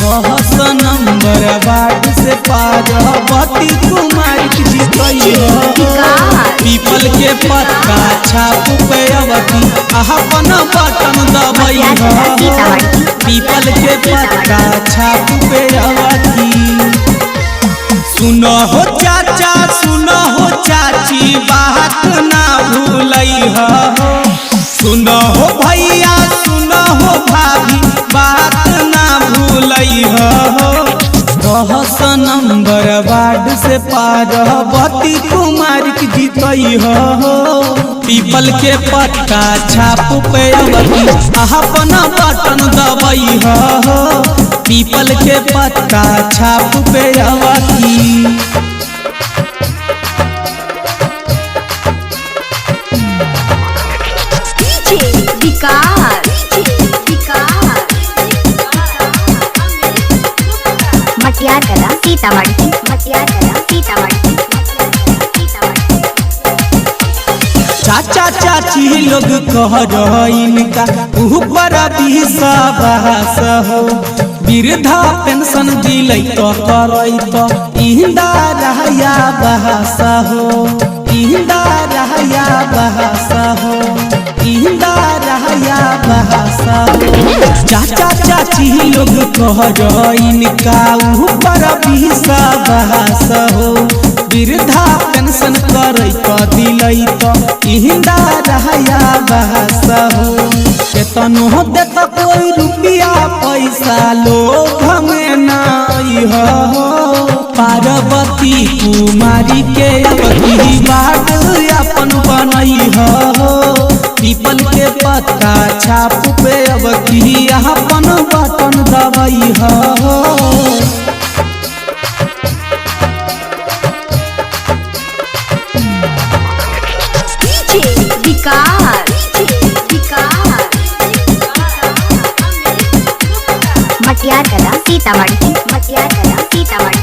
10 number ward से पार्वती कुमार जीतई पीपल के पत्ता छाप पे अवती अपन बटन दबई पीपल के पत्ता छाप पे अवती। सुनो हो चाचा सुनो हो चाची बात ना भूलई हो सुनो हो भैया सुनो हो भाभी बात ना भूलई हो। 10 नंबर वार्ड से पार्वती कुमार जीतई हो पीपल के पत्ता छाप पे अवती अपन बटन दबई हो पीपल के पत्ता छाप पे अवती। मटियार कला सीतामढ़ी मटियार कला सीतामढ़ी। चाचा चाची लोग कह इनका ऊपर विश्वास हो वृद्धा पेंशन दिलै तो करई तो इंदिरा बहस हो इंदिरा बहस हो इंदिरा बहस हो। चाचा चाची लोग कह इनका ऊपर विश्वास हो वृद्धा पेंशन करई तो दिलै तो इंदिरा बहस हो। केतनो देत कोई रुपया पैसा लोग में नहीं हो पार्वती कुमारी के अवती बात अपन बनई हो पीपल के पत्ता छाप पे अवती अपन बटन दबई हो। मटियार कला सीतामढ़ी मटियार कला सीतामढ़ी।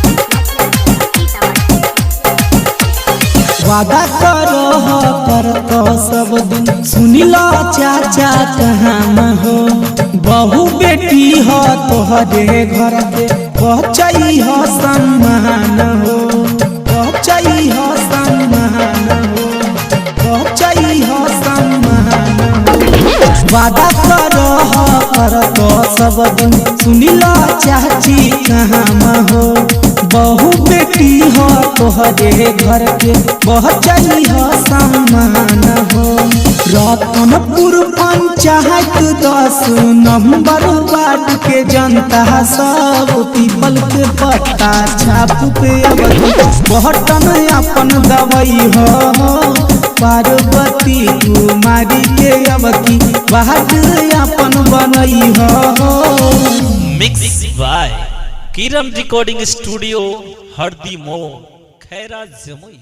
वादा करो हो कर तो सब दिन सुनिलो चाचा कहाँ हो बहु बेटी हो तोहरे घर पे पहुँचई हो सम्मान हो पहुँचई हो सम्मान हो पहुँचई हो सम्मान हो। वादा करो हो कर तो सब दिन सुनिलो चाची कहाँ हो बहु बेटी हो तोहरे घर के पहुँचई हो सम्मान हो। रतनपुर पंचायत 10 नंबर वार्ड के जनता सब पीपल के पत्ता छाप पे अवती बटन अपन दबई हो पार्वती कुमारी के अवती वार्ड अपन बनई हो। Mix by Kiran recording studio Hardi मो खैरा जमुई।